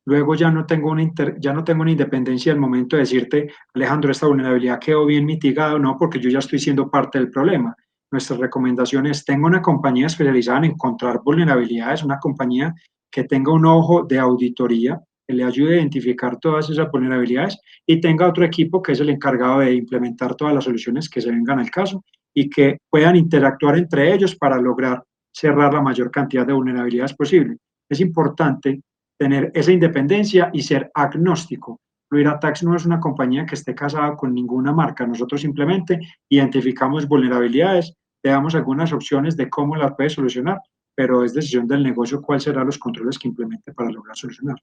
luego ya no tengo una independencia al momento de decirte, Alejandro, esta vulnerabilidad quedó bien mitigada o no, porque yo ya estoy siendo parte del problema. Nuestra recomendación es, tenga una compañía especializada en encontrar vulnerabilidades, una compañía que tenga un ojo de auditoría, que le ayude a identificar todas esas vulnerabilidades y tenga otro equipo que es el encargado de implementar todas las soluciones que se vengan al caso y que puedan interactuar entre ellos para lograr cerrar la mayor cantidad de vulnerabilidades posible. Es importante tener esa independencia y ser agnóstico. FluidAttacks no es una compañía que esté casada con ninguna marca. Nosotros simplemente identificamos vulnerabilidades, te damos algunas opciones de cómo las puedes solucionar, pero es decisión del negocio cuáles serán los controles que implemente para lograr solucionar.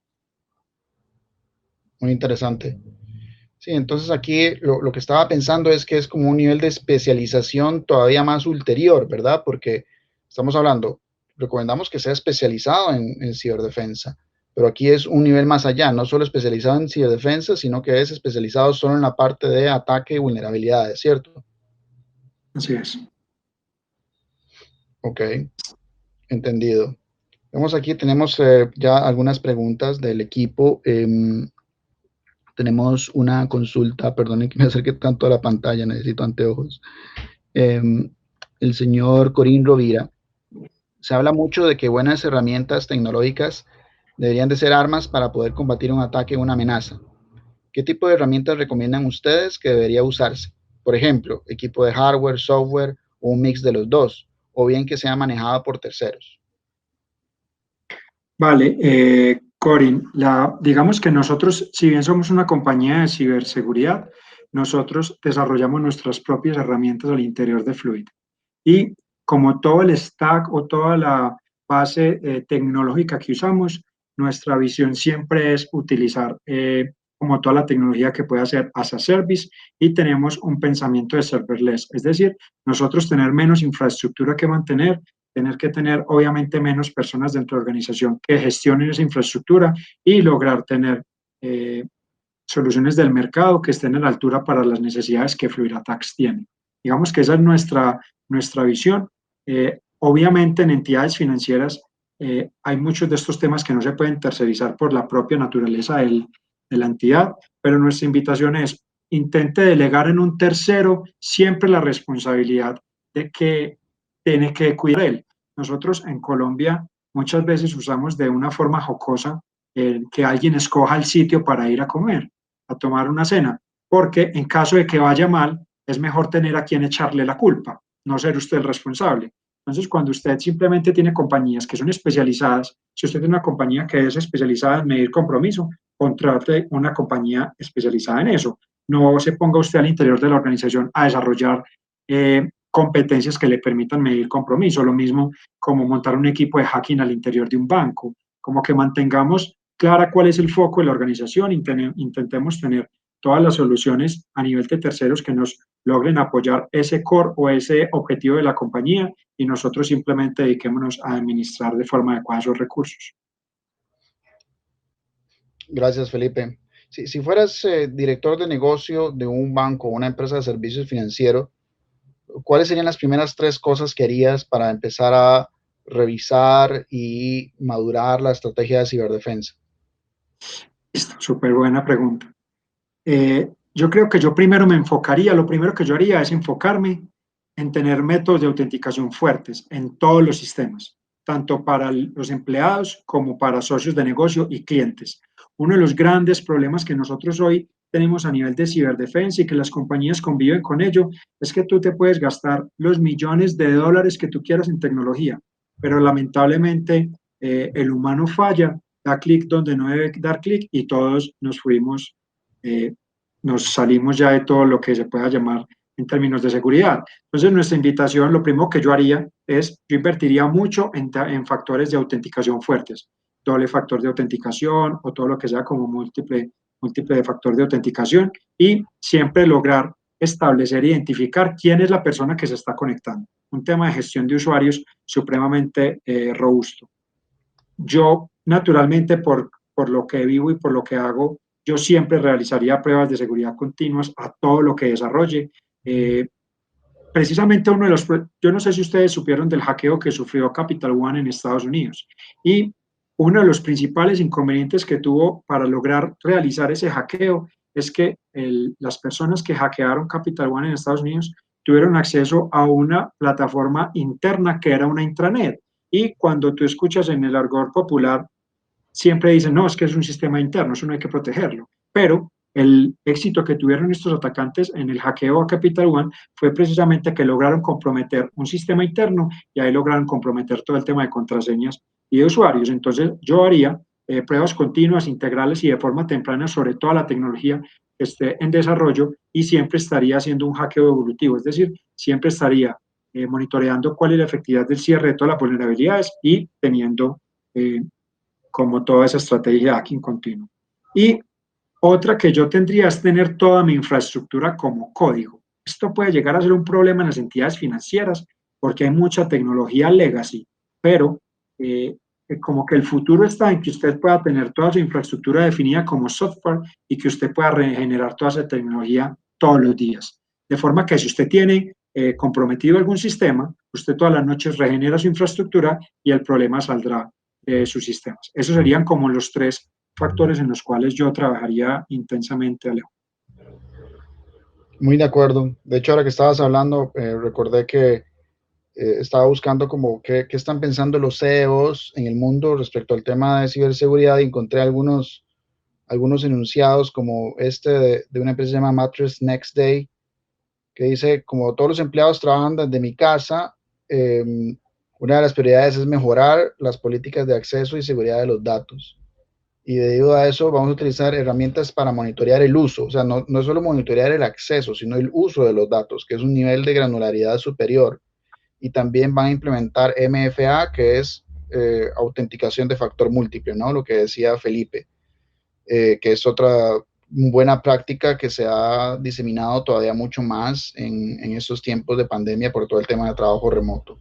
Muy interesante. Sí, entonces aquí lo que estaba pensando es que es como un nivel de especialización todavía más ulterior, ¿verdad? Porque estamos hablando, recomendamos que sea especializado en ciberdefensa, pero aquí es un nivel más allá, no solo especializado en ciberdefensa, sino que es especializado solo en la parte de ataque y vulnerabilidades, ¿cierto? Así es. Ok, entendido. Vemos aquí, tenemos ya algunas preguntas del equipo. Tenemos una consulta, perdonen que me acerque tanto a la pantalla, necesito anteojos. El señor Corín Rovira. Se habla mucho de que buenas herramientas tecnológicas deberían de ser armas para poder combatir un ataque o una amenaza. ¿Qué tipo de herramientas recomiendan ustedes que debería usarse? Por ejemplo, equipo de hardware, software o un mix de los dos, o bien que sea manejado por terceros. Vale, Corin, digamos que nosotros, si bien somos una compañía de ciberseguridad, nosotros desarrollamos nuestras propias herramientas al interior de Fluid. Y como todo el stack o toda la base tecnológica que usamos, nuestra visión siempre es utilizar como toda la tecnología que puede hacer as a service y tenemos un pensamiento de serverless, es decir, nosotros tener menos infraestructura que mantener, tener que tener obviamente menos personas dentro de la organización que gestionen esa infraestructura y lograr tener soluciones del mercado que estén a la altura para las necesidades que FluidAttacks tiene. Digamos que esa es nuestra visión. Obviamente en entidades financieras hay muchos de estos temas que no se pueden tercerizar por la propia naturaleza de la entidad, pero nuestra invitación es intente delegar en un tercero siempre la responsabilidad de que tiene que cuidar él. Nosotros en Colombia muchas veces usamos de una forma jocosa que alguien escoja el sitio para ir a comer, a tomar una cena, porque en caso de que vaya mal, es mejor tener a quien echarle la culpa, no ser usted el responsable. Entonces, cuando usted simplemente tiene compañías que son especializadas, si usted tiene una compañía que es especializada en medir compromiso, contrate una compañía especializada en eso. No se ponga usted al interior de la organización a desarrollar competencias que le permitan medir compromiso. Lo mismo como montar un equipo de hacking al interior de un banco. Como que mantengamos clara cuál es el foco de la organización, intentemos tener todas las soluciones a nivel de terceros que nos logren apoyar ese core o ese objetivo de la compañía y nosotros simplemente dediquémonos a administrar de forma adecuada esos recursos. Gracias, Felipe. Si fueras director de negocio de un banco o una empresa de servicios financieros, ¿cuáles serían las primeras 3 cosas que harías para empezar a revisar y madurar la estrategia de ciberdefensa? Listo, súper buena pregunta. Yo creo que yo primero me enfocaría, lo primero que yo haría es enfocarme en tener métodos de autenticación fuertes en todos los sistemas, tanto para los empleados como para socios de negocio y clientes. Uno de los grandes problemas que nosotros hoy tenemos a nivel de ciberdefensa y que las compañías conviven con ello es que tú te puedes gastar los millones de dólares que tú quieras en tecnología, pero lamentablemente el humano falla, da clic donde no debe dar clic y todos nos fuimos nos salimos ya de todo lo que se pueda llamar en términos de seguridad. Entonces, nuestra invitación, lo primero que yo haría es, yo invertiría mucho en factores de autenticación fuertes, doble factor de autenticación o todo lo que sea como múltiple de factor de autenticación y siempre lograr establecer e identificar quién es la persona que se está conectando. Un tema de gestión de usuarios supremamente robusto. Yo, naturalmente, por lo que vivo y por lo que hago, yo siempre realizaría pruebas de seguridad continuas a todo lo que desarrolle. Precisamente uno de los, yo no sé si ustedes supieron del hackeo que sufrió Capital One en Estados Unidos y uno de los principales inconvenientes que tuvo para lograr realizar ese hackeo es que las personas que hackearon Capital One en Estados Unidos tuvieron acceso a una plataforma interna que era una intranet y cuando tú escuchas en el argot popular siempre dicen, no, es que es un sistema interno, eso no hay que protegerlo. Pero el éxito que tuvieron estos atacantes en el hackeo a Capital One fue precisamente que lograron comprometer un sistema interno y ahí lograron comprometer todo el tema de contraseñas y de usuarios. Entonces, yo haría pruebas continuas, integrales y de forma temprana sobre toda la tecnología que esté en desarrollo y siempre estaría haciendo un hackeo evolutivo, es decir, siempre estaría monitoreando cuál es la efectividad del cierre de todas las vulnerabilidades y teniendo como toda esa estrategia de hacking continuo. Y otra que yo tendría es tener toda mi infraestructura como código. Esto puede llegar a ser un problema en las entidades financieras porque hay mucha tecnología legacy, pero como que el futuro está en que usted pueda tener toda su infraestructura definida como software y que usted pueda regenerar toda esa tecnología todos los días. De forma que si usted tiene comprometido algún sistema, usted todas las noches regenera su infraestructura y el problema saldrá de sus sistemas. Esos serían como los 3 factores en los cuales yo trabajaría intensamente, Alejo. Muy de acuerdo. De hecho, ahora que estabas hablando, recordé que estaba buscando como qué están pensando los CEOs en el mundo respecto al tema de ciberseguridad y encontré algunos enunciados como este de una empresa que se llama Mattress Next Day, que dice, como todos los empleados trabajan desde mi casa, Una de las prioridades es mejorar las políticas de acceso y seguridad de los datos. Y debido a eso vamos a utilizar herramientas para monitorear el uso, o sea, no solo monitorear el acceso, sino el uso de los datos, que es un nivel de granularidad superior. Y también van a implementar MFA, que es autenticación de factor múltiple, ¿no? Lo que decía Felipe, que es otra buena práctica que se ha diseminado todavía mucho más en estos tiempos de pandemia por todo el tema de trabajo remoto.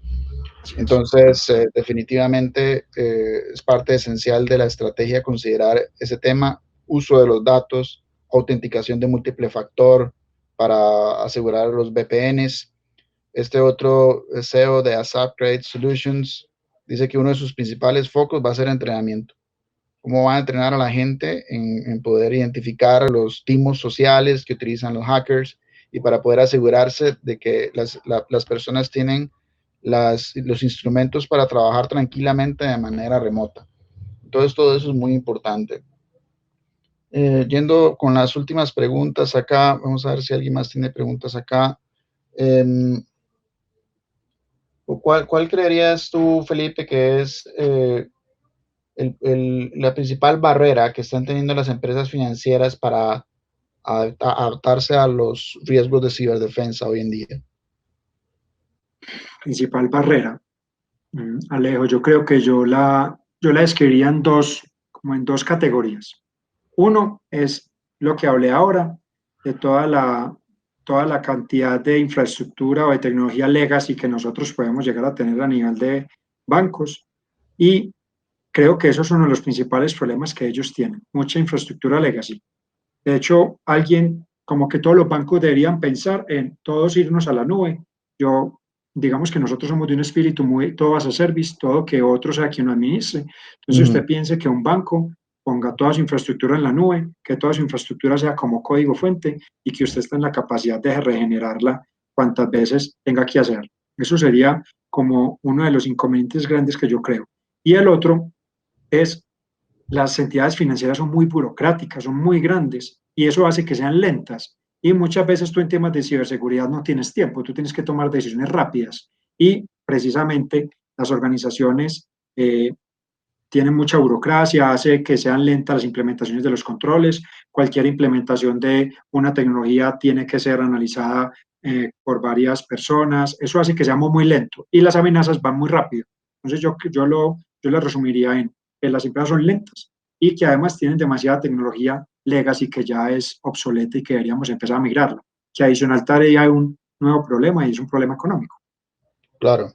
Entonces, definitivamente es parte esencial de la estrategia considerar ese tema, uso de los datos, autenticación de múltiple factor para asegurar los VPNs. Este otro CEO de ASAP Credit Solutions dice que uno de sus principales focos va a ser entrenamiento. Cómo van a entrenar a la gente en poder identificar los timos sociales que utilizan los hackers y para poder asegurarse de que las personas tienen los instrumentos para trabajar tranquilamente de manera remota. Entonces, todo eso es muy importante. Yendo con las últimas preguntas acá, vamos a ver si alguien más tiene preguntas acá. ¿Cuál creerías tú, Felipe, que es la principal barrera que están teniendo las empresas financieras para adaptarse a los riesgos de ciberdefensa hoy en día? Principal barrera. Alejo, yo creo que yo la describiría como en dos categorías. Uno es lo que hablé ahora, de toda la cantidad de infraestructura o de tecnología legacy que nosotros podemos llegar a tener a nivel de bancos. Y creo que eso es uno de los principales problemas que ellos tienen, mucha infraestructura legacy. De hecho, como que todos los bancos deberían pensar en todos irnos a la nube. Digamos que nosotros somos de un espíritu muy todo as a service, todo que otro sea quien lo administre. Entonces usted piense que un banco ponga toda su infraestructura en la nube, que toda su infraestructura sea como código fuente y que usted esté en la capacidad de regenerarla cuantas veces tenga que hacer. Eso sería como uno de los inconvenientes grandes que yo creo. Y el otro es las entidades financieras son muy burocráticas, son muy grandes y eso hace que sean lentas. Y muchas veces tú en temas de ciberseguridad no tienes tiempo, tú tienes que tomar decisiones rápidas y precisamente las organizaciones tienen mucha burocracia, hace que sean lentas las implementaciones de los controles, cualquier implementación de una tecnología tiene que ser analizada por varias personas, eso hace que seamos muy lento y las amenazas van muy rápido. Entonces yo lo resumiría en que las empresas son lentas y que además tienen demasiada tecnología legacy que ya es obsoleta y que deberíamos empezar a migrarla. Que adicional tarea hay un nuevo problema y es un problema económico. Claro,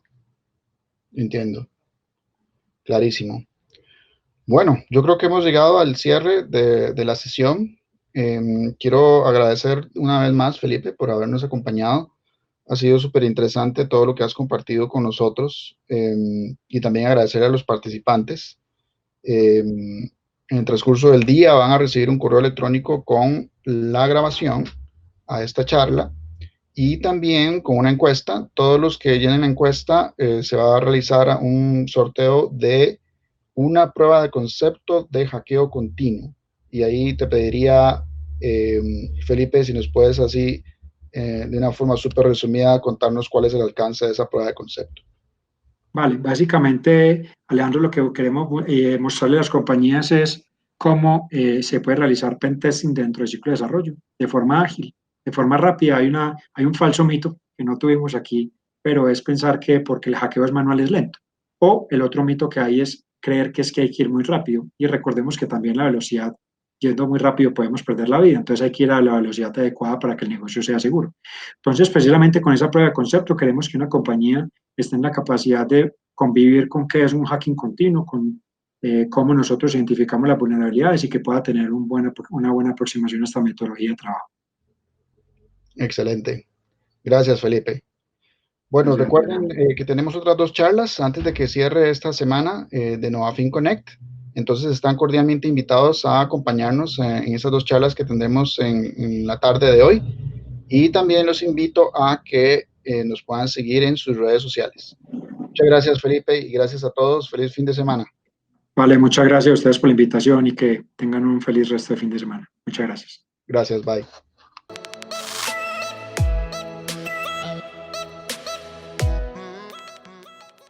entiendo. Clarísimo. Bueno, yo creo que hemos llegado al cierre de la sesión. Quiero agradecer una vez más, Felipe, por habernos acompañado. Ha sido súper interesante todo lo que has compartido con nosotros y también agradecer a los participantes. En el transcurso del día van a recibir un correo electrónico con la grabación a esta charla y también con una encuesta. Todos los que llenen la encuesta se va a realizar un sorteo de una prueba de concepto de hackeo continuo. Y ahí te pediría, Felipe, si nos puedes así, de una forma súper resumida, contarnos cuál es el alcance de esa prueba de concepto. Vale, básicamente, Alejandro, lo que queremos mostrarle a las compañías es cómo se puede realizar pentesting dentro del ciclo de desarrollo, de forma ágil, de forma rápida. Hay un falso mito que no tuvimos aquí, pero es pensar que porque el hackeo es manual es lento. O el otro mito que hay es creer que hay que ir muy rápido. Y recordemos que también la velocidad, yendo muy rápido, podemos perder la vida. Entonces hay que ir a la velocidad adecuada para que el negocio sea seguro. Entonces, precisamente con esa prueba de concepto, queremos que una compañía esté en la capacidad de convivir con qué es un hacking continuo, con cómo nosotros identificamos las vulnerabilidades y que pueda tener una buena aproximación a esta metodología de trabajo. Excelente. Gracias, Felipe. Bueno, Gracias, recuerden que tenemos otras 2 charlas antes de que cierre esta semana de Novafin Connect. Entonces están cordialmente invitados a acompañarnos en esas 2 charlas que tendremos en la tarde de hoy. Y también los invito a que nos puedan seguir en sus redes sociales. Muchas gracias, Felipe, y gracias a todos. Feliz fin de semana. Vale, muchas gracias a ustedes por la invitación y que tengan un feliz resto de fin de semana. Muchas gracias. Gracias, bye.